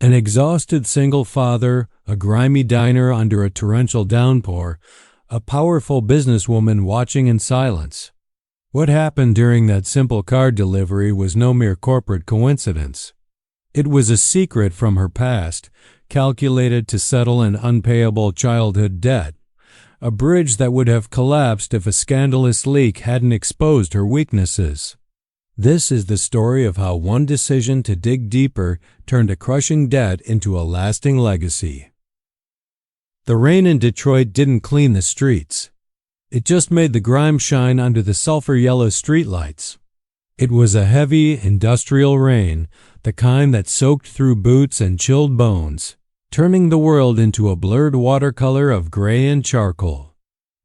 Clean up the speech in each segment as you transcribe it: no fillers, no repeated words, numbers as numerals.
An exhausted single father, a grimy diner under a torrential downpour, a powerful businesswoman watching in silence. What happened during that simple card delivery was no mere corporate coincidence. It was a secret from her past, calculated to settle an unpayable childhood debt, a bridge that would have collapsed if a scandalous leak hadn't exposed her weaknesses. This is the story of how one decision to dig deeper turned a crushing debt into a lasting legacy. The rain in Detroit didn't clean the streets. It just made the grime shine under the sulfur-yellow streetlights. It was a heavy, industrial rain, the kind that soaked through boots and chilled bones, turning the world into a blurred watercolor of gray and charcoal.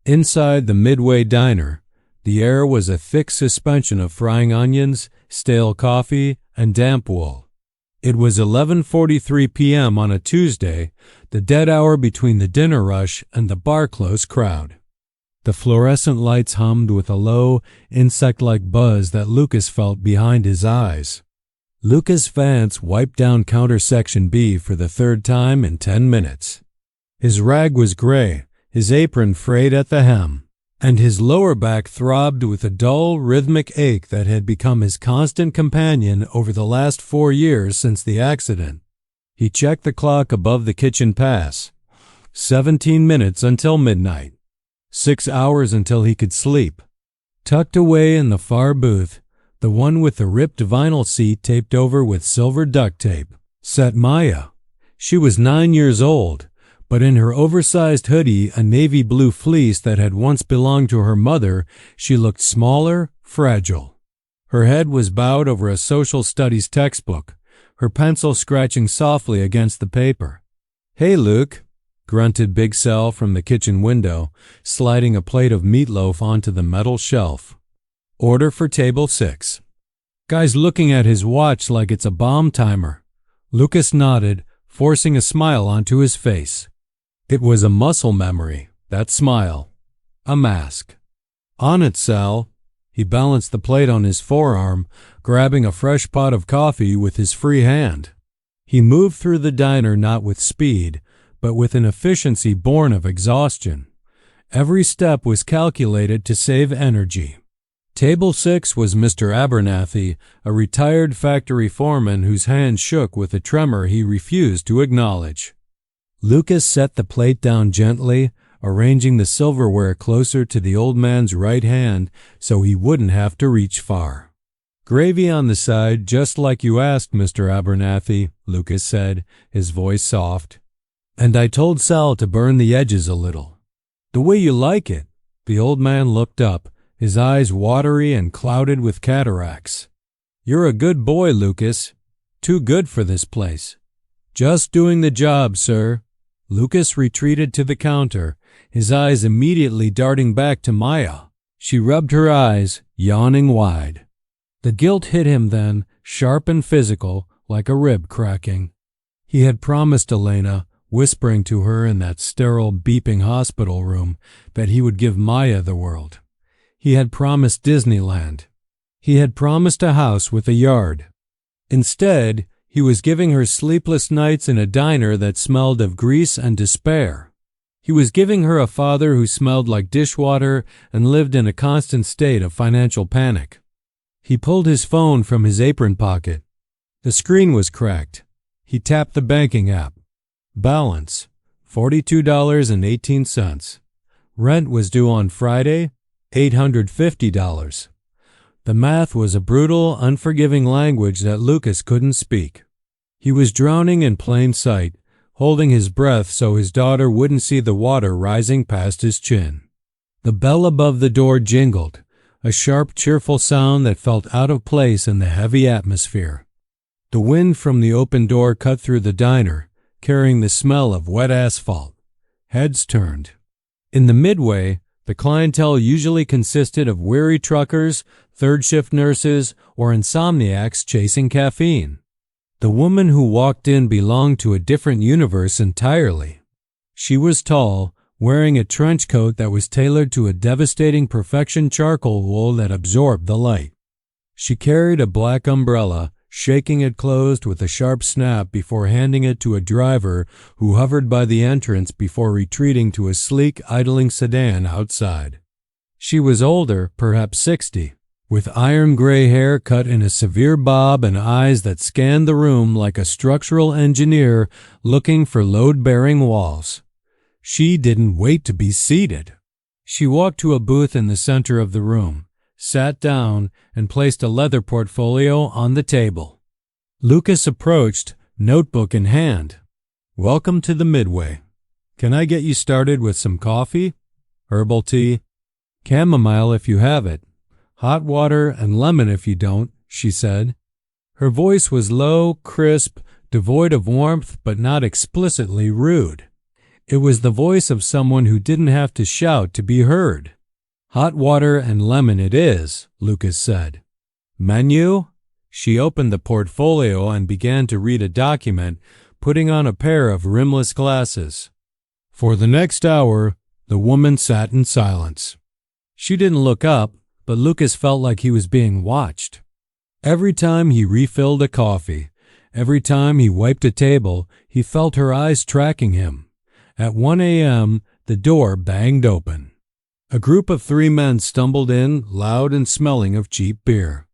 Inside the Midway Diner, the air was a thick suspension of frying onions, stale coffee, and damp wool. It was 11:43 p.m. on a Tuesday, the dead hour between the dinner rush and the bar-close crowd. The fluorescent lights hummed with a low, insect-like buzz that Lucas felt behind his eyes. Lucas Vance wiped down counter section B for the third time in 10 minutes. His rag was gray, his apron frayed at the hem, and his lower back throbbed with a dull, rhythmic ache that had become his constant companion over the last 4 years since the accident. He checked the clock above the kitchen pass. 17 minutes until midnight. 6 hours until he could sleep. Tucked away in the far booth, the one with the ripped vinyl seat taped over with silver duct tape, sat Maya. She was 9 years old, but in her oversized hoodie, a navy blue fleece that had once belonged to her mother, she looked smaller, fragile. Her head was bowed over a social studies textbook, her pencil scratching softly against the paper. "Hey, Luke," grunted Big Sal from the kitchen window, sliding a plate of meatloaf onto the metal shelf. "Order for table 6. Guy's looking at his watch like it's a bomb timer. Lucas nodded, forcing a smile onto his face. It was a muscle memory, that smile. A mask. "On it, Sal." He balanced the plate on his forearm, grabbing a fresh pot of coffee with his free hand. He moved through the diner not with speed, but with an efficiency born of exhaustion. Every step was calculated to save energy. Table 6 was Mr. Abernathy, a retired factory foreman whose hand shook with a tremor he refused to acknowledge. Lucas set the plate down gently, arranging the silverware closer to the old man's right hand so he wouldn't have to reach far. "Gravy on the side, just like you asked, Mr. Abernathy," Lucas said, his voice soft. "And I told Sal to burn the edges a little." "The way you like it." The old man looked up, his eyes watery and clouded with cataracts. "You're a good boy, Lucas. Too good for this place." "Just doing the job, sir." Lucas retreated to the counter, his eyes immediately darting back to Maya. She rubbed her eyes, yawning wide. The guilt hit him then, sharp and physical, like a rib cracking. He had promised Elena, whispering to her in that sterile, beeping hospital room, that he would give Maya the world. He had promised Disneyland. He had promised a house with a yard. Instead, he was giving her sleepless nights in a diner that smelled of grease and despair. He was giving her a father who smelled like dishwater and lived in a constant state of financial panic. He pulled his phone from his apron pocket. The screen was cracked. He tapped the banking app. Balance, $42.18. Rent was due on Friday, $850. The math was a brutal, unforgiving language that Lucas couldn't speak. He was drowning in plain sight, holding his breath so his daughter wouldn't see the water rising past his chin. The bell above the door jingled, a sharp, cheerful sound that felt out of place in the heavy atmosphere. The wind from the open door cut through the diner, carrying the smell of wet asphalt. Heads turned. In the Midway, the clientele usually consisted of weary truckers, third-shift nurses, or insomniacs chasing caffeine. The woman who walked in belonged to a different universe entirely. She was tall, wearing a trench coat that was tailored to a devastating perfection charcoal wool that absorbed the light. She carried a black umbrella, shaking it closed with a sharp snap before handing it to a driver who hovered by the entrance before retreating to a sleek, idling sedan outside. She was older, perhaps 60, with iron gray hair cut in a severe bob and eyes that scanned the room like a structural engineer looking for load-bearing walls. She didn't wait to be seated. She walked to a booth in the center of the room, sat down, and placed a leather portfolio on the table. Lucas approached, notebook in hand. "Welcome to the Midway. Can I get you started with some coffee? Herbal tea? Chamomile if you have it. Hot water and lemon if you don't," she said. Her voice was low, crisp, devoid of warmth, but not explicitly rude. It was the voice of someone who didn't have to shout to be heard. "Hot water and lemon it is," Lucas said. "Menu?" She opened the portfolio and began to read a document, putting on a pair of rimless glasses. For the next hour, the woman sat in silence. She didn't look up, but Lucas felt like he was being watched. Every time he refilled a coffee, every time he wiped a table, he felt her eyes tracking him. At 1 a.m., the door banged open. A group of 3 men stumbled in, loud and smelling of cheap beer.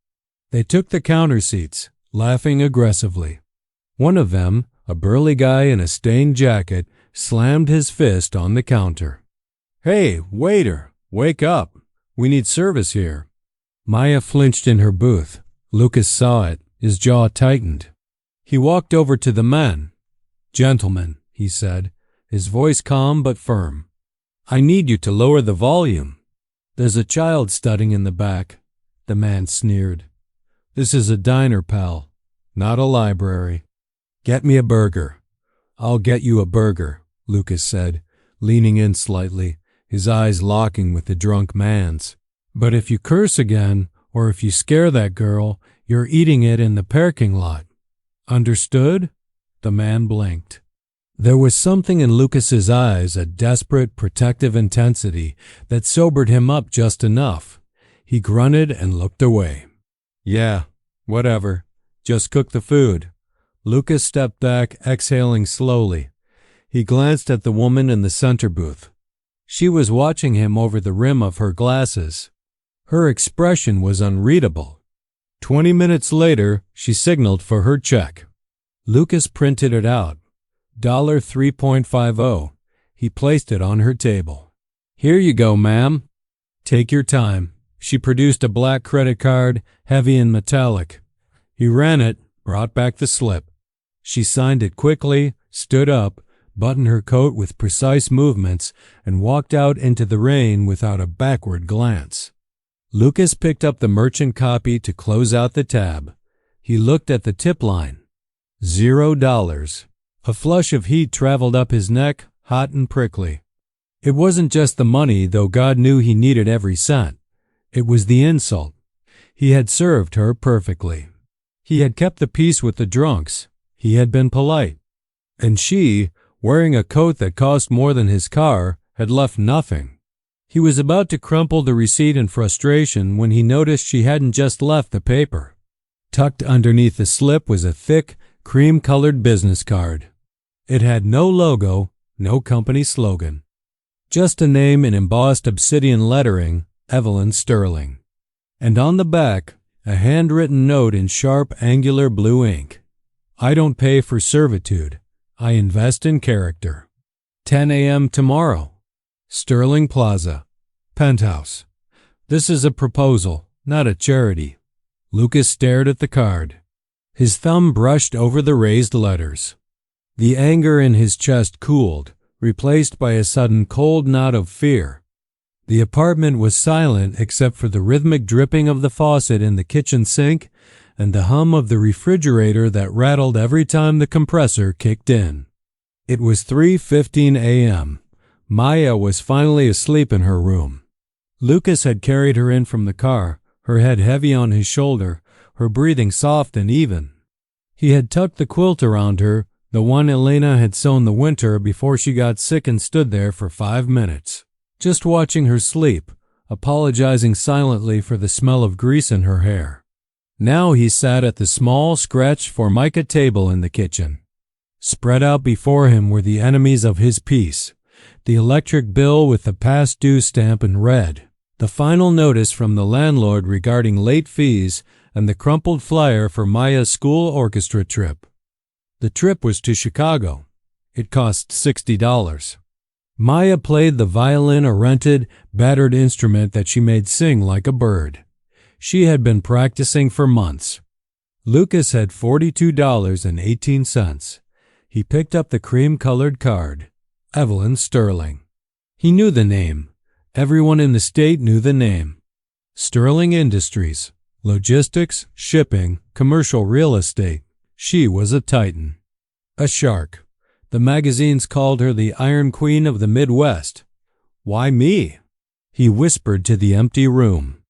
They took the counter seats, laughing aggressively. One of them, a burly guy in a stained jacket, slammed his fist on the counter. "Hey, waiter, wake up. We need service here." Maya flinched in her booth. Lucas saw it. His jaw tightened. He walked over to the men. "Gentlemen," he said, his voice calm but firm, "I need you to lower the volume. There's a child studying in the back." The man sneered. "This is a diner, pal, not a library. Get me a burger." "I'll get you a burger," Lucas said, leaning in slightly, his eyes locking with the drunk man's. "But if you curse again, or if you scare that girl, you're eating it in the parking lot. Understood?" The man blinked. There was something in Lucas's eyes, a desperate, protective intensity, that sobered him up just enough. He grunted and looked away. "Yeah, whatever. Just cook the food." Lucas stepped back, exhaling slowly. He glanced at the woman in the center booth. She was watching him over the rim of her glasses. Her expression was unreadable. 20 minutes later, she signaled for her check. Lucas printed it out. $3.50. He placed it on her table. "Here you go, ma'am. Take your time." She produced a black credit card, heavy and metallic. He ran it, brought back the slip. She signed it quickly, stood up, buttoned her coat with precise movements, and walked out into the rain without a backward glance. Lucas picked up the merchant copy to close out the tab. He looked at the tip line. $0. A flush of heat traveled up his neck, hot and prickly. It wasn't just the money, though God knew he needed every cent. It was the insult. He had served her perfectly. He had kept the peace with the drunks. He had been polite. And she, wearing a coat that cost more than his car, had left nothing. He was about to crumple the receipt in frustration when he noticed she hadn't just left the paper. Tucked underneath the slip was a thick, cream-colored business card. It had no logo, no company slogan. Just a name in embossed obsidian lettering, Evelyn Sterling. And on the back, a handwritten note in sharp, angular blue ink. "I don't pay for servitude. I invest in character. 10 a.m. tomorrow. Sterling Plaza. Penthouse. This is a proposal, not a charity." Lucas stared at the card. His thumb brushed over the raised letters. The anger in his chest cooled, replaced by a sudden cold knot of fear. The apartment was silent except for the rhythmic dripping of the faucet in the kitchen sink and the hum of the refrigerator that rattled every time the compressor kicked in. It was 3:15 a.m. Maya was finally asleep in her room. Lucas had carried her in from the car, her head heavy on his shoulder, her breathing soft and even. He had tucked the quilt around her, the one Elena had sewn the winter before she got sick, and stood there for 5 minutes, just watching her sleep, apologizing silently for the smell of grease in her hair. Now he sat at the small, scratched formica table in the kitchen. Spread out before him were the enemies of his peace: the electric bill with the past due stamp in red, the final notice from the landlord regarding late fees, and the crumpled flyer for Maya's school orchestra trip. The trip was to Chicago. It cost $60. Maya played the violin, a rented, battered instrument that she made sing like a bird. She had been practicing for months. Lucas had $42.18. He picked up the cream-colored card. Evelyn Sterling. He knew the name. Everyone in the state knew the name. Sterling Industries. Logistics, shipping, commercial real estate. She was a titan. A shark. The magazines called her the Iron Queen of the Midwest. Why me? He whispered to the empty room.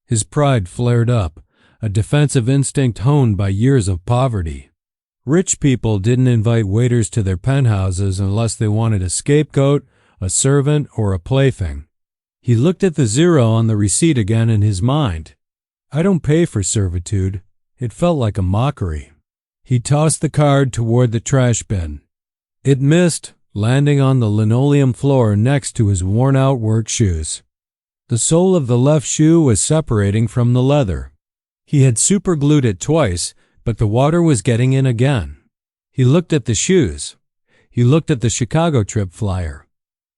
His pride flared up, a defensive instinct honed by years of poverty. Rich people didn't invite waiters to their penthouses unless they wanted a scapegoat, a servant, or a plaything. He looked at the zero on the receipt again in his mind. I don't pay for servitude. It felt like a mockery. He tossed the card toward the trash bin. It missed, landing on the linoleum floor next to his worn-out work shoes. The sole of the left shoe was separating from the leather. He had superglued it twice, but the water was getting in again. He looked at the shoes. He looked at the Chicago trip flyer.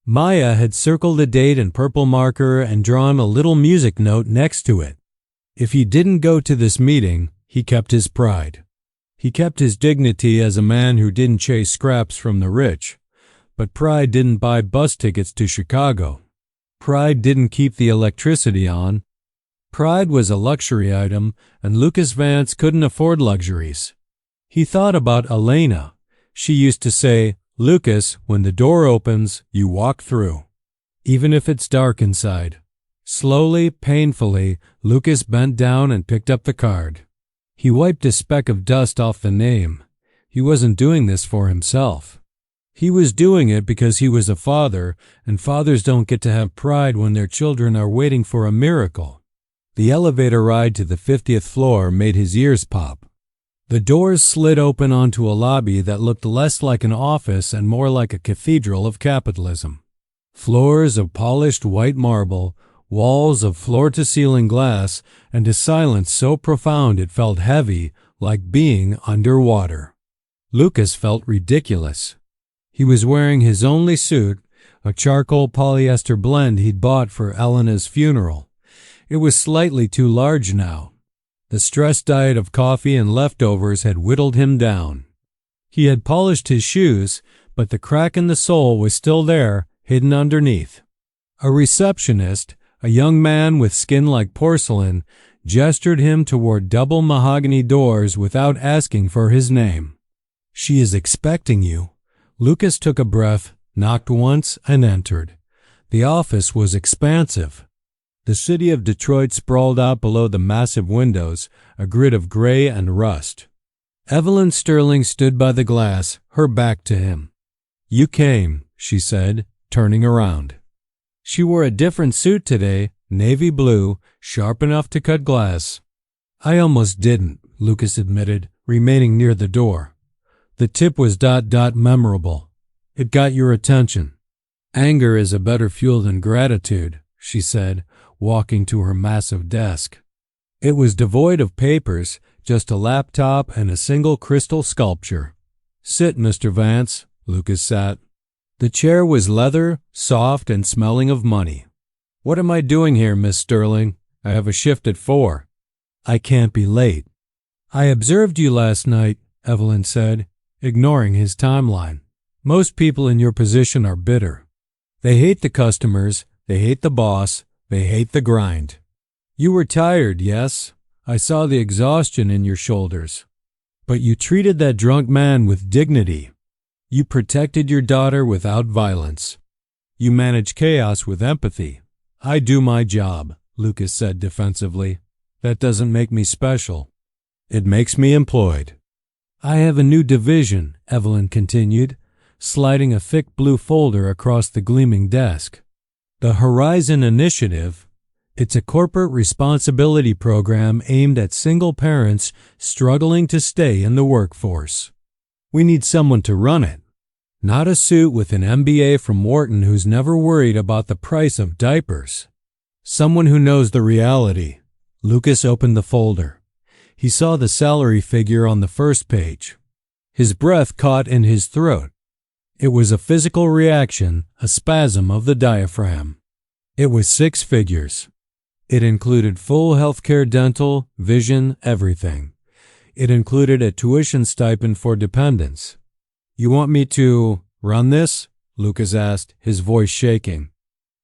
Maya had circled a date in purple marker and drawn a little music note next to it. If he didn't go to this meeting, he kept his pride. He kept his dignity as a man who didn't chase scraps from the rich. But pride didn't buy bus tickets to Chicago. Pride didn't keep the electricity on. Pride was a luxury item, and Lucas Vance couldn't afford luxuries. He thought about Elena. She used to say, "Lucas, when the door opens, you walk through, even if it's dark inside." Slowly, painfully, Lucas bent down and picked up the card. He wiped a speck of dust off the name. He wasn't doing this for himself. He was doing it because he was a father, and fathers don't get to have pride when their children are waiting for a miracle. The elevator ride to the 50th floor made his ears pop. The doors slid open onto a lobby that looked less like an office and more like a cathedral of capitalism. Floors of polished white marble, walls of floor-to-ceiling glass, and a silence so profound it felt heavy, like being underwater. Lucas felt ridiculous. He was wearing his only suit, a charcoal polyester blend he'd bought for Elena's funeral. It was slightly too large now. The stress diet of coffee and leftovers had whittled him down. He had polished his shoes, but the crack in the sole was still there, hidden underneath. A receptionist, a young man with skin like porcelain, gestured him toward double mahogany doors without asking for his name. "She is expecting you." Lucas took a breath, knocked once, and entered. The office was expansive. The city of Detroit sprawled out below the massive windows, a grid of gray and rust. Evelyn Sterling stood by the glass, her back to him. "You came," she said, turning around. She wore a different suit today, navy blue, sharp enough to cut glass. "I almost didn't," Lucas admitted, remaining near the door. "The tip was ... memorable. It got your attention." "Anger is a better fuel than gratitude," she said, walking to her massive desk. It was devoid of papers, just a laptop and a single crystal sculpture. "Sit, Mr. Vance." Lucas sat. The chair was leather, soft, and smelling of money. "What am I doing here, Miss Sterling? I have a shift at 4. "I can't be late." "I observed you last night," Evelyn said, ignoring his timeline. "Most people in your position are bitter. They hate the customers, they hate the boss, they hate the grind. You were tired, yes? I saw the exhaustion in your shoulders. But you treated that drunk man with dignity. You protected your daughter without violence. You managed chaos with empathy. I do my job," Lucas said defensively. "That doesn't make me special. It makes me employed." "I have a new division," Evelyn continued, sliding a thick blue folder across the gleaming desk. "The Horizon Initiative. It's a corporate responsibility program aimed at single parents struggling to stay in the workforce. We need someone to run it, not a suit with an MBA from Wharton who's never worried about the price of diapers. Someone who knows the reality. Lucas opened the folder. He saw the salary figure on the first page. His breath caught in his throat. It was a physical reaction, a spasm of the diaphragm. It was 6 figures. It included full healthcare, dental, vision, everything. It included a tuition stipend for dependents. "You want me to run this?" Lucas asked, his voice shaking.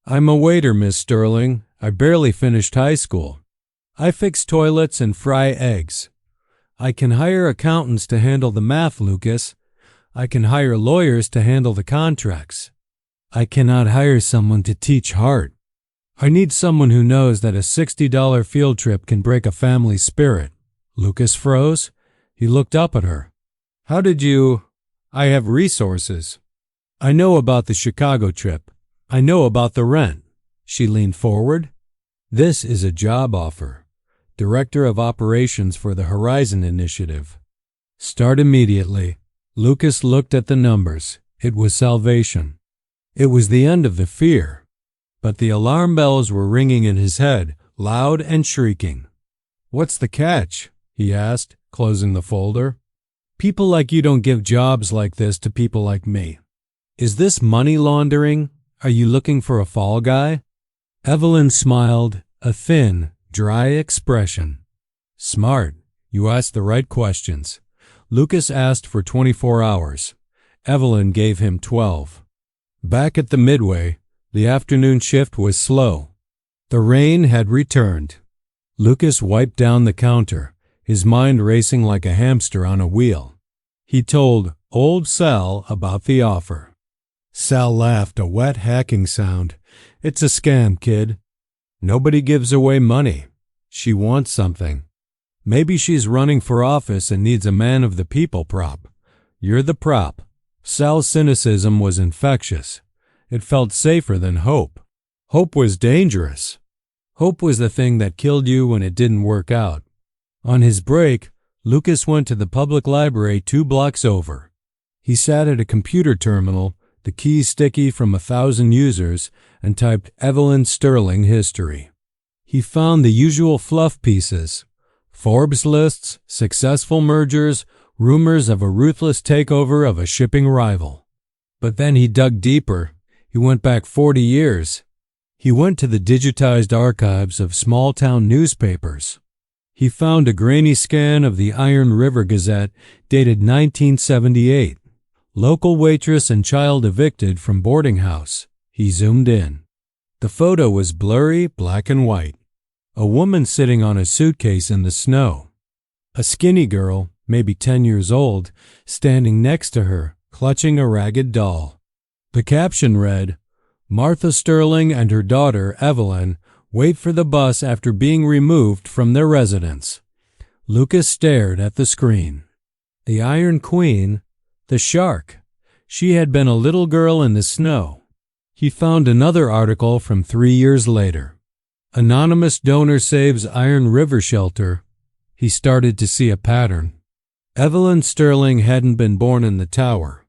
"I'm a waiter, Miss Sterling. I barely finished high school. I fix toilets and fry eggs. I can hire accountants to handle the math, Lucas. I can hire lawyers to handle the contracts. I cannot hire someone to teach heart. I need someone who knows that a $60 field trip can break a family's spirit." Lucas froze. He looked up at her. "How did you—" "I have resources. I know about the Chicago trip. I know about the rent." She leaned forward. "This is a job offer. Director of Operations for the Horizon Initiative. Start immediately." Lucas looked at the numbers. It was salvation. It was the end of the fear. But the alarm bells were ringing in his head, loud and shrieking. "What's the catch?" he asked, closing the folder. "People like you don't give jobs like this to people like me. Is this money laundering? Are you looking for a fall guy?" Evelyn smiled, a thin, dry expression. "Smart. You asked the right questions." Lucas asked for 24 hours. Evelyn gave him 12. Back at the Midway, the afternoon shift was slow. The rain had returned. Lucas wiped down the counter, his mind racing like a hamster on a wheel. He told old Sal about the offer. Sal laughed, a wet hacking sound. "It's a scam, kid. Nobody gives away money. She wants something. Maybe she's running for office and needs a man of the people prop. You're the prop." Sal's cynicism was infectious. It felt safer than hope. Hope was dangerous. Hope was the thing that killed you when it didn't work out. On his break, Lucas went to the public library 2 blocks over. He sat at a computer terminal, the keys sticky from 1,000 users, and typed Evelyn Sterling history. He found the usual fluff pieces: Forbes lists, successful mergers, rumors of a ruthless takeover of a shipping rival. But then he dug deeper. He went back 40 years. He went to the digitized archives of small-town newspapers. He found a grainy scan of the Iron River Gazette dated 1978. Local waitress and child evicted from boarding house. He zoomed in. The photo was blurry, black and white. A woman sitting on a suitcase in the snow. A skinny girl, maybe 10 years old, standing next to her, clutching a ragged doll. The caption read, "Martha Sterling and her daughter, Evelyn, wait for the bus after being removed from their residence." Lucas stared at the screen. The Iron Queen, the shark. She had been a little girl in the snow. He found another article from 3 years later. Anonymous donor saves Iron River shelter. He started to see a pattern. Evelyn Sterling hadn't been born in the tower.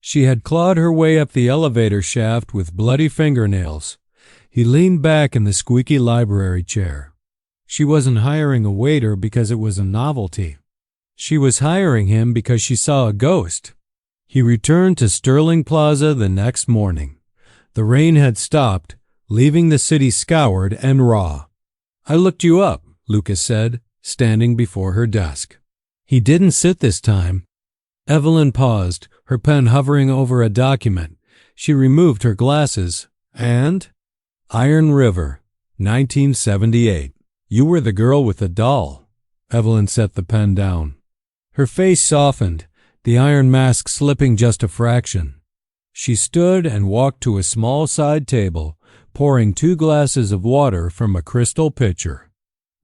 She had clawed her way up the elevator shaft with bloody fingernails. He leaned back in the squeaky library chair. She wasn't hiring a waiter because it was a novelty. She was hiring him because she saw a ghost. He returned to Sterling Plaza the next morning. The rain had stopped, leaving the city scoured and raw. "I looked you up," Lucas said, standing before her desk. He didn't sit this time. Evelyn paused, her pen hovering over a document. She removed her glasses. "And?" "Iron River, 1978. You were the girl with the doll." Evelyn set the pen down. Her face softened, the iron mask slipping just a fraction. She stood and walked to a small side table, pouring 2 glasses of water from a crystal pitcher.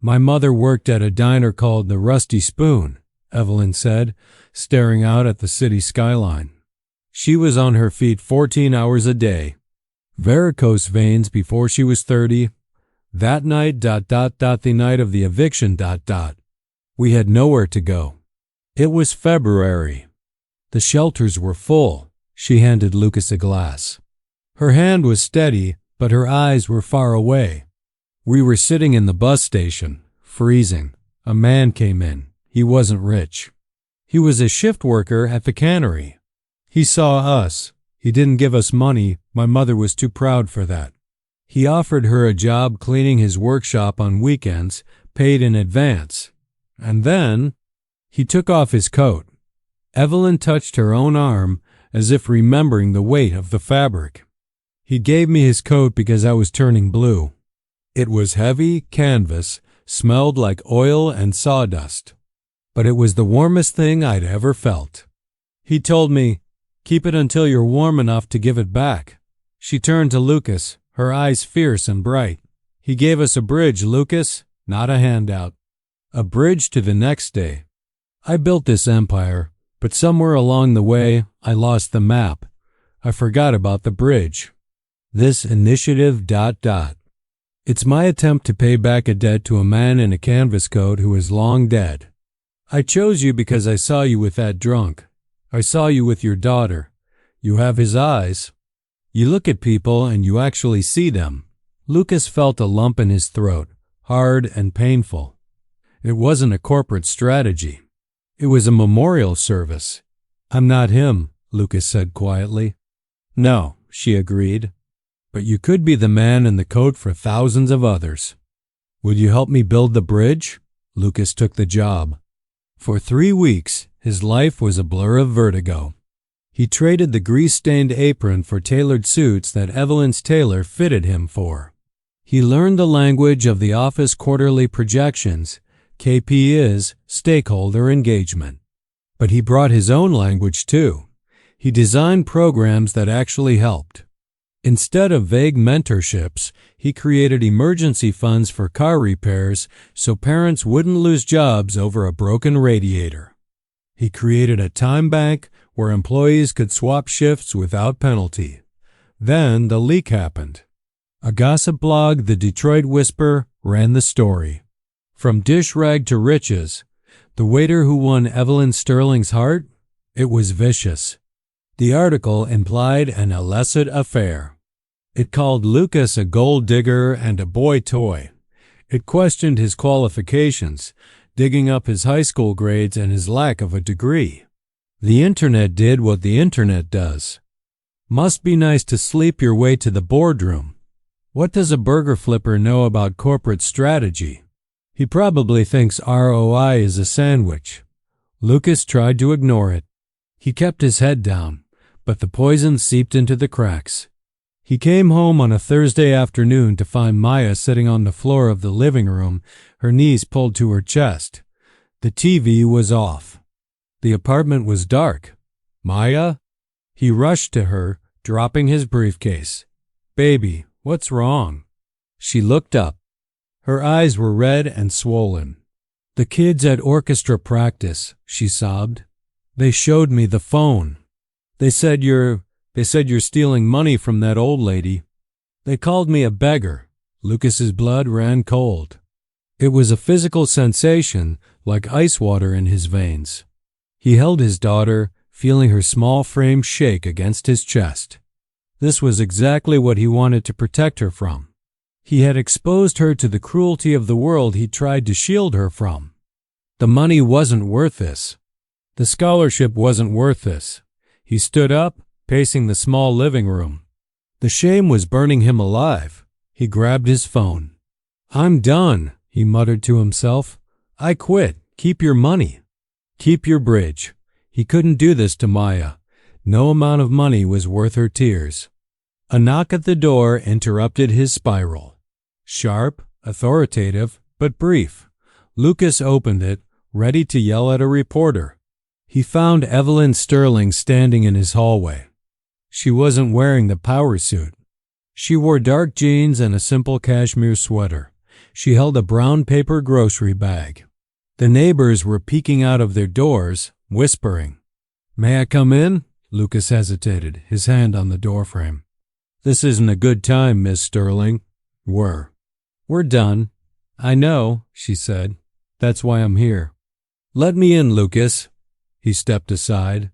"My mother worked at a diner called the Rusty Spoon," Evelyn said, staring out at the city skyline. "She was on her feet 14 hours a day. Varicose veins before she was 30, That night, the night of the eviction, we had nowhere to go. It was February. The shelters were full. She handed Lucas a glass. Her hand was steady, but her eyes were far away. We were sitting in the bus station, freezing. A man came in. He wasn't rich. He was a shift worker at the cannery. He saw us. He didn't give us money. My mother was too proud for that. He offered her a job cleaning his workshop on weekends, paid in advance. And then he took off his coat. Evelyn touched her own arm as if remembering the weight of the fabric. He gave me his coat because I was turning blue. It was heavy canvas, smelled like oil and sawdust. But it was the warmest thing I'd ever felt. He told me, "Keep it until you're warm enough to give it back." She turned to Lucas, her eyes fierce and bright. "He gave us a bridge, Lucas, not a handout. A bridge to the next day. I built this empire, but somewhere along the way, I lost the map. I forgot about the bridge. This initiative, It's my attempt to pay back a debt to a man in a canvas coat who is long dead. I chose you because I saw you with that drunk. I saw you with your daughter. You have his eyes. You look at people and you actually see them." Lucas felt a lump in his throat, hard and painful. It wasn't a corporate strategy. It was a memorial service. "I'm not him," Lucas said quietly. "No," she agreed. "But you could be the man in the coat for thousands of others. Will you help me build the bridge?" Lucas took the job. For 3 weeks, his life was a blur of vertigo. He traded the grease-stained apron for tailored suits that Evelyn's tailor fitted him for. He learned the language of the office quarterly projections. KP is stakeholder engagement. But he brought his own language too. He designed programs that actually helped. Instead of vague mentorships, he created emergency funds for car repairs so parents wouldn't lose jobs over a broken radiator. He created a time bank where employees could swap shifts without penalty. Then the leak happened. A gossip blog, The Detroit Whisper, ran the story. From dish rag to riches, the waiter who won Evelyn Sterling's heart, it was vicious. The article implied an illicit affair. It called Lucas a gold digger and a boy toy. It questioned his qualifications, digging up his high school grades and his lack of a degree. The internet did what the internet does. Must be nice to sleep your way to the boardroom. What does a burger flipper know about corporate strategy? He probably thinks ROI is a sandwich. Lucas tried to ignore it. He kept his head down, but the poison seeped into the cracks. He came home on a Thursday afternoon to find Maya sitting on the floor of the living room, her knees pulled to her chest. The TV was off. The apartment was dark. "Maya?" He rushed to her, dropping his briefcase. "Baby, what's wrong?" She looked up. Her eyes were red and swollen. "The kids at orchestra practice," she sobbed. "They showed me the phone. They said you're stealing money from that old lady. They called me a beggar." Lucas's blood ran cold. It was a physical sensation, like ice water in his veins. He held his daughter, feeling her small frame shake against his chest. This was exactly what he wanted to protect her from. He had exposed her to the cruelty of the world he tried to shield her from. The money wasn't worth this. The scholarship wasn't worth this. He stood up, pacing the small living room. The shame was burning him alive. He grabbed his phone. "I'm done," he muttered to himself. "I quit. Keep your money. Keep your bridge." He couldn't do this to Maya. No amount of money was worth her tears. A knock at the door interrupted his spiral. Sharp, authoritative, but brief. Lucas opened it, ready to yell at a reporter. He found Evelyn Sterling standing in his hallway. She wasn't wearing the power suit. She wore dark jeans and a simple cashmere sweater. She held a brown paper grocery bag. The neighbors were peeking out of their doors, whispering. "May I come in?" Lucas hesitated, his hand on the doorframe. "This isn't a good time, Miss Sterling." "Were." "We're done." "I know," she said. "That's why I'm here." "Let me in, Lucas." He stepped aside.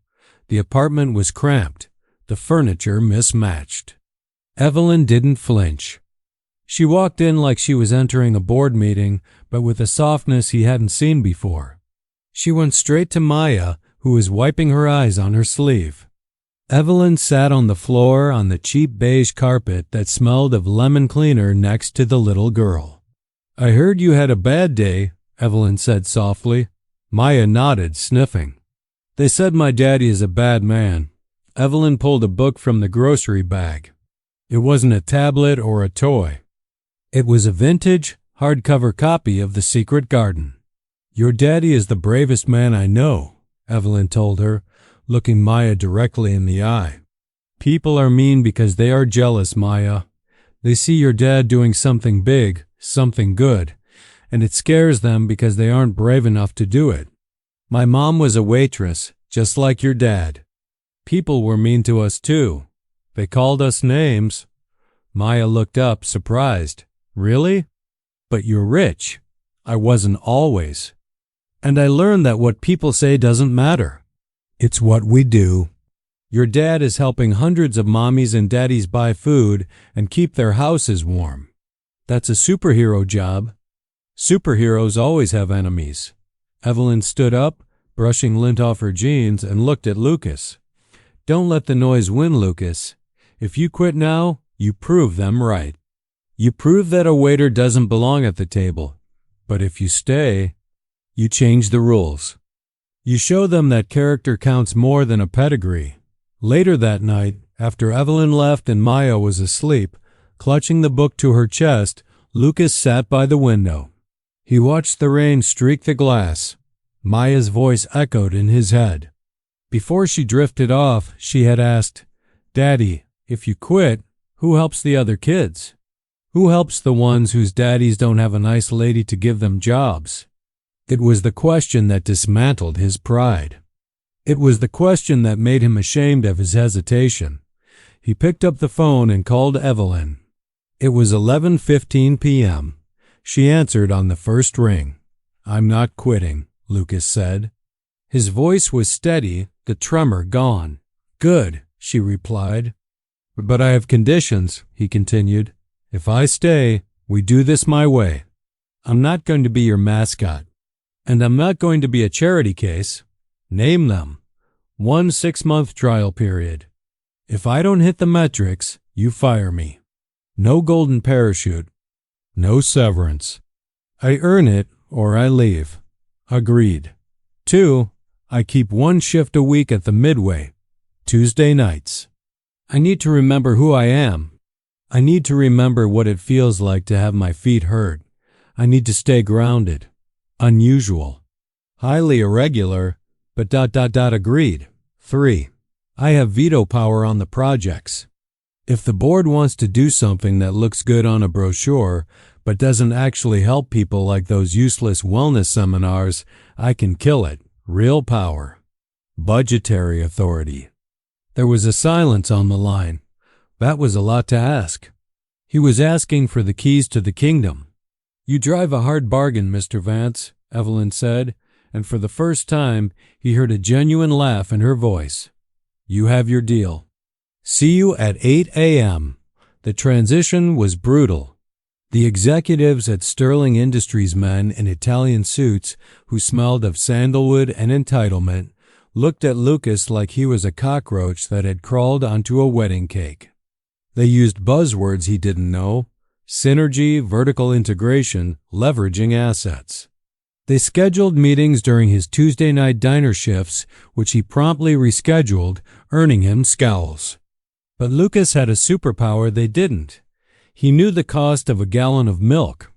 The apartment was cramped, the furniture mismatched. Evelyn didn't flinch. She walked in like she was entering a board meeting, but with a softness he hadn't seen before. She went straight to Maya, who was wiping her eyes on her sleeve. Evelyn sat on the floor on the cheap beige carpet that smelled of lemon cleaner next to the little girl. "I heard you had a bad day," Evelyn said softly. Maya nodded, sniffing. "They said my daddy is a bad man." Evelyn pulled a book from the grocery bag. It wasn't a tablet or a toy. It was a vintage, hardcover copy of The Secret Garden. "Your daddy is the bravest man I know," Evelyn told her, looking Maya directly in the eye. "People are mean because they are jealous, Maya. They see your dad doing something big, something good, and it scares them because they aren't brave enough to do it. My mom was a waitress, just like your dad. People were mean to us too. They called us names." Maya looked up, surprised. "Really? But you're rich." "I wasn't always. And I learned that what people say doesn't matter. It's what we do. Your dad is helping hundreds of mommies and daddies buy food and keep their houses warm. That's a superhero job. Superheroes always have enemies." Evelyn stood up, brushing lint off her jeans, and looked at Lucas. "Don't let the noise win, Lucas. If you quit now, you prove them right. You prove that a waiter doesn't belong at the table. But if you stay, you change the rules. You show them that character counts more than a pedigree." Later that night, after Evelyn left and Maya was asleep, clutching the book to her chest, Lucas sat by the window. He watched the rain streak the glass. Maya's voice echoed in his head. Before she drifted off, she had asked, "Daddy, if you quit, who helps the other kids? Who helps the ones whose daddies don't have a nice lady to give them jobs?" It was the question that dismantled his pride. It was the question that made him ashamed of his hesitation. He picked up the phone and called Evelyn. It was 11:15 p.m. She answered on the first ring. "I'm not quitting," Lucas said. His voice was steady, the tremor gone. "Good," she replied. "But I have conditions," he continued. "If I stay, we do this my way. I'm not going to be your mascot. And I'm not going to be a charity case. Name them. 1 6-month trial period. If I don't hit the metrics, you fire me. No golden parachute. No severance. I earn it or I leave." Agreed. 2, I keep 1 shift a week at the Midway, Tuesday nights. I need to remember who I am. I need to remember what it feels like to have my feet hurt. I need to stay grounded. Unusual. Highly irregular, but ... agreed. 3, I have veto power on the projects. If the board wants to do something that looks good on a brochure, but doesn't actually help people like those useless wellness seminars, I can kill it. Real power. Budgetary authority. There was a silence on the line. That was a lot to ask. He was asking for the keys to the kingdom. "You drive a hard bargain, Mr. Vance," Evelyn said, and for the first time he heard a genuine laugh in her voice. "You have your deal. See you at 8 a.m. The transition was brutal. The executives at Sterling Industries, men in Italian suits who smelled of sandalwood and entitlement, looked at Lucas like he was a cockroach that had crawled onto a wedding cake. They used buzzwords he didn't know: synergy, vertical integration, leveraging assets. They scheduled meetings during his Tuesday night diner shifts, which he promptly rescheduled, earning him scowls. But Lucas had a superpower they didn't. He knew the cost of a gallon of milk.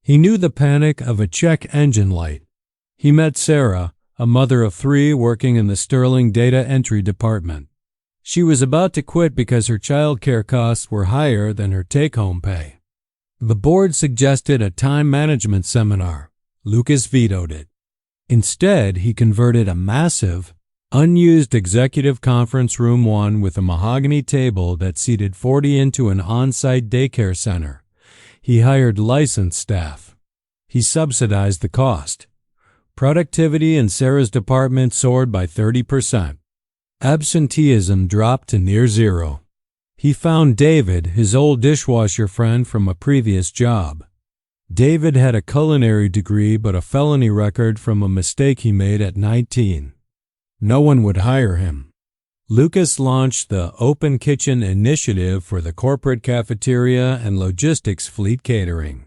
He knew the panic of a check engine light. He met Sarah, a mother of 3 working in the Sterling data entry department. She was about to quit because her child care costs were higher than her take-home pay. The board suggested a time management seminar. Lucas vetoed it. Instead, he converted a massive, unused executive conference room 1 with a mahogany table that seated 40 into an on-site daycare center. He hired licensed staff. He subsidized the cost. Productivity in Sarah's department soared by 30%. Absenteeism dropped to near zero. He found David, his old dishwasher friend from a previous job. David had a culinary degree but a felony record from a mistake he made at 19. No one would hire him. Lucas launched the Open Kitchen Initiative for the corporate cafeteria and logistics fleet catering.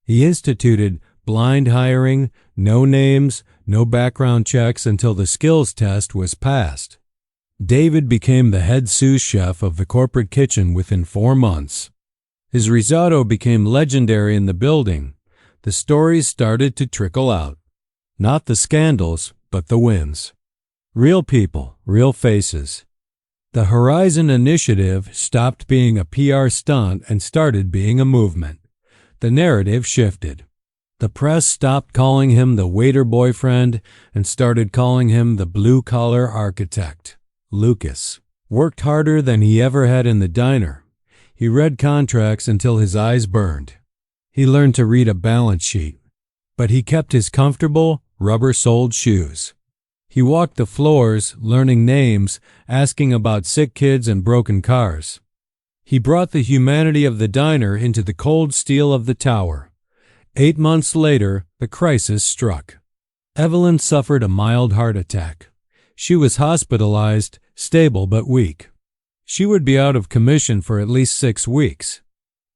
He instituted blind hiring, no names, no background checks until the skills test was passed. David became the head sous chef of the corporate kitchen within 4 months. His risotto became legendary in the building. The stories started to trickle out. Not the scandals, but the wins. Real people, real faces. The Horizon Initiative stopped being a PR stunt and started being a movement. The narrative shifted. The press stopped calling him the waiter boyfriend and started calling him the blue-collar architect. Lucas worked harder than he ever had in the diner. He read contracts until his eyes burned. He learned to read a balance sheet. But he kept his comfortable, rubber-soled shoes. He walked the floors, learning names, asking about sick kids and broken cars. He brought the humanity of the diner into the cold steel of the tower. 8 months later, the crisis struck. Evelyn suffered a mild heart attack. She was hospitalized, stable but weak. She would be out of commission for at least 6 weeks.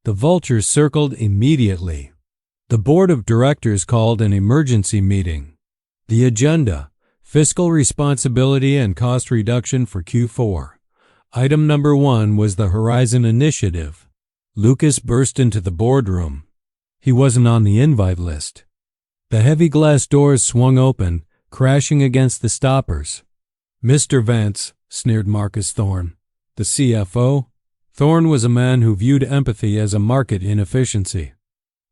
The vultures circled immediately. The board of directors called an emergency meeting. The agenda: fiscal responsibility and cost reduction for Q4. Item number 1 was the Horizon Initiative. Lucas burst into the boardroom. He wasn't on the invite list. The heavy glass doors swung open, crashing against the stoppers. "Mr. Vance," sneered Marcus Thorne, the CFO. Thorne was a man who viewed empathy as a market inefficiency.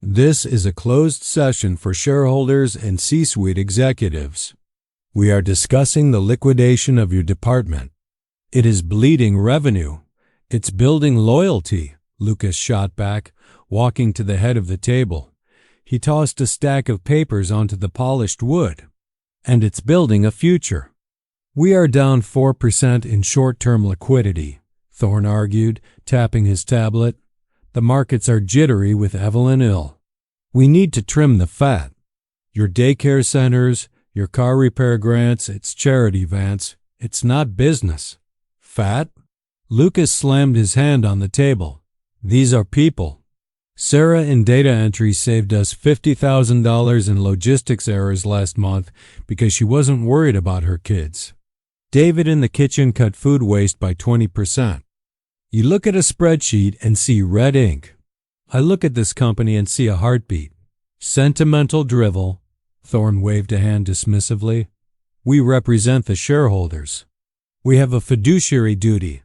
"This is a closed session for shareholders and C-suite executives. We are discussing the liquidation of your department. It is bleeding revenue. It's building loyalty," Lucas shot back, walking to the head of the table. He tossed a stack of papers onto the polished wood. "And it's building a future." "We are down 4% in short-term liquidity," Thorne argued, tapping his tablet. "The markets are jittery with Evelyn ill. We need to trim the fat. Your daycare centers, your car repair grants, it's charity, Vance. It's not business." "Fat?" Lucas slammed his hand on the table. "These are people. Sarah in data entry saved us $50,000 in logistics errors last month because she wasn't worried about her kids. David in the kitchen cut food waste by 20%. You look at a spreadsheet and see red ink. I look at this company and see a heartbeat. Sentimental drivel." Thorne waved a hand dismissively. "We represent the shareholders. We have a fiduciary duty.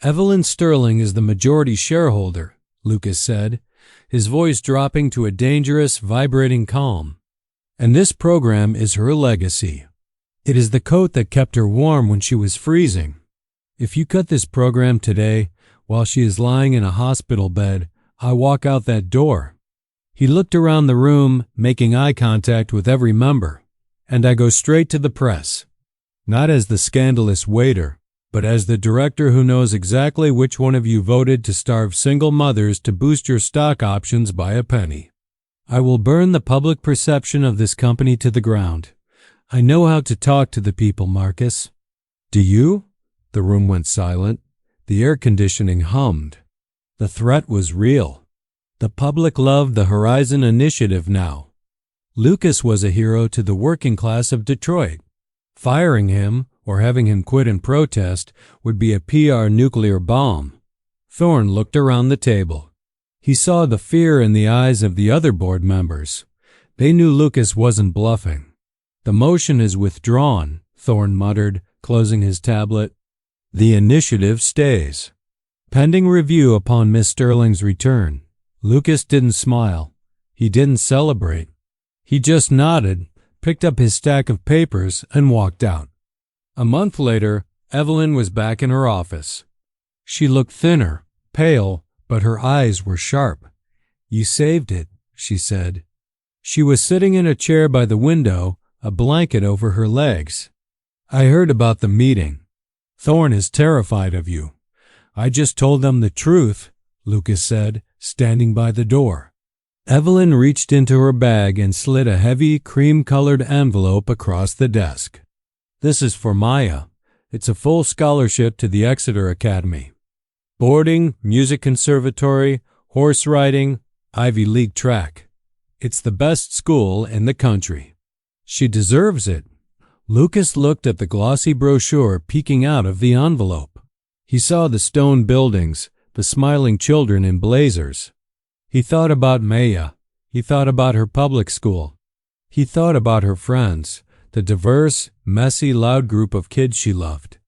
Evelyn Sterling is the majority shareholder," Lucas said, his voice dropping to a dangerous, vibrating calm. "And this program is her legacy. It is the coat that kept her warm when she was freezing. If you cut this program today, while she is lying in a hospital bed, I walk out that door." He looked around the room, making eye contact with every member. "And I go straight to the press. Not as the scandalous waiter, but as the director who knows exactly which one of you voted to starve single mothers to boost your stock options by a penny. I will burn the public perception of this company to the ground. I know how to talk to the people, Marcus." "Do you?" The room went silent. The air conditioning hummed. The threat was real. The public loved the Horizon Initiative now. Lucas was a hero to the working class of Detroit. Firing him, or having him quit in protest, would be a PR nuclear bomb. Thorne looked around the table. He saw the fear in the eyes of the other board members. They knew Lucas wasn't bluffing. "The motion is withdrawn," Thorne muttered, closing his tablet. "The initiative stays. Pending review upon Miss Sterling's return." Lucas didn't smile. He didn't celebrate. He just nodded, picked up his stack of papers, and walked out. A month later, Evelyn was back in her office. She looked thinner, pale, but her eyes were sharp. You saved it, she said. She was sitting in a chair by the window, a blanket over her legs. I heard about the meeting. Thorne is terrified of you. I just told them the truth, Lucas said, standing by the door. Evelyn reached into her bag and slid a heavy, cream-colored envelope across the desk. This is for Maya. It's a full scholarship to the Exeter Academy. Boarding, music conservatory, horse riding, Ivy League track. It's the best school in the country. She deserves it. Lucas looked at the glossy brochure peeking out of the envelope. He saw the stone buildings, the smiling children in blazers. He thought about Maya. He thought about her public school. He thought about her friends, the diverse, messy, loud group of kids she loved.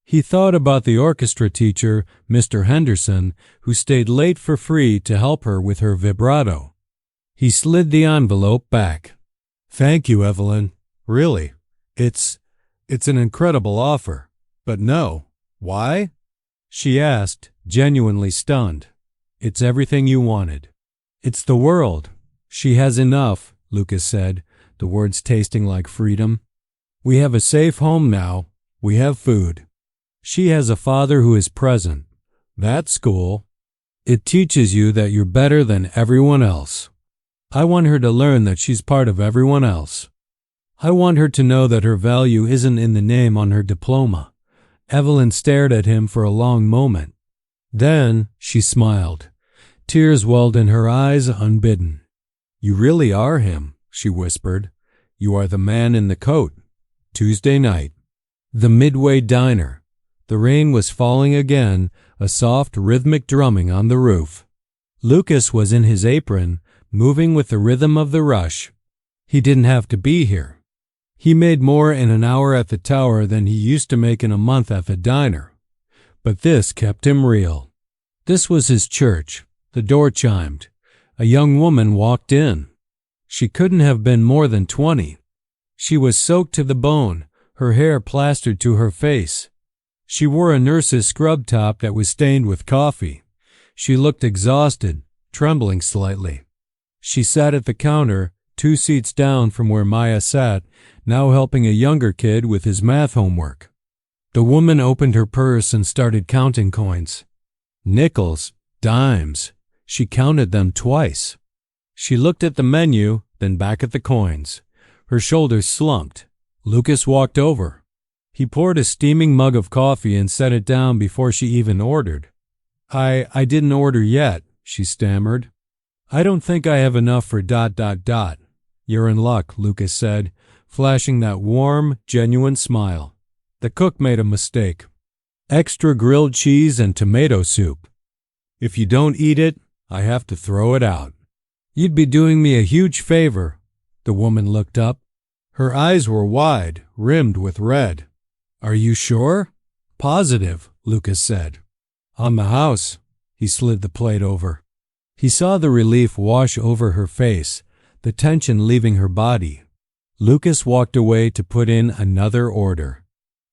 He thought about the orchestra teacher, Mr. Henderson, who stayed late for free to help her with her vibrato. He slid the envelope back. Thank you, Evelyn. Really. It's an incredible offer. But no. Why? She asked, genuinely stunned. It's everything you wanted. It's the world. She has enough, Lucas said, the words tasting like freedom. We have a safe home now. We have food. She has a father who is present. That school, it teaches you that you're better than everyone else. I want her to learn that she's part of everyone else. I want her to know that her value isn't in the name on her diploma. Evelyn stared at him for a long moment. Then she smiled. Tears welled in her eyes unbidden. You really are him, she whispered. You are the man in the coat. Tuesday night. The Midway Diner. The rain was falling again, a soft rhythmic drumming on the roof. Lucas was in his apron, moving with the rhythm of the rush. He didn't have to be here. He made more in an hour at the tower than he used to make in a month at the diner. But this kept him real. This was his church. The door chimed. A young woman walked in. She couldn't have been more than 20. She was soaked to the bone, her hair plastered to her face. She wore a nurse's scrub top that was stained with coffee. She looked exhausted, trembling slightly. She sat at the counter, 2 seats down from where Maya sat, now helping a younger kid with his math homework. The woman opened her purse and started counting coins. Nickels, dimes. She counted them twice. She looked at the menu, then back at the coins. Her shoulders slumped. Lucas walked over. He poured a steaming mug of coffee and set it down before she even ordered. I didn't order yet, she stammered. I don't think I have enough for ... You're in luck, Lucas said, flashing that warm, genuine smile. The cook made a mistake. Extra grilled cheese and tomato soup. If you don't eat it, I have to throw it out. You'd be doing me a huge favor. The woman looked up. Her eyes were wide, rimmed with red. Are you sure? Positive, Lucas said. On the house. He slid the plate over. He saw the relief wash over her face, the tension leaving her body. Lucas walked away to put in another order.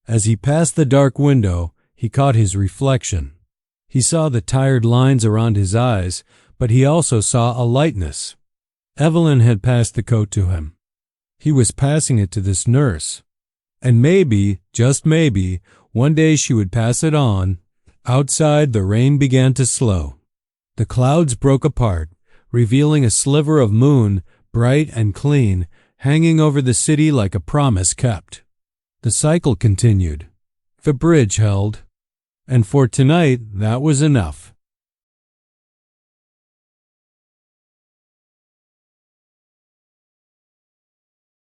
As he passed the dark window, he caught his reflection. He saw the tired lines around his eyes, but he also saw a lightness. Evelyn had passed the coat to him. He was passing it to this nurse. And maybe, just maybe, one day she would pass it on. Outside, the rain began to slow. The clouds broke apart, revealing a sliver of moon, bright and clean, hanging over the city like a promise kept. The cycle continued. The bridge held. And for tonight, that was enough.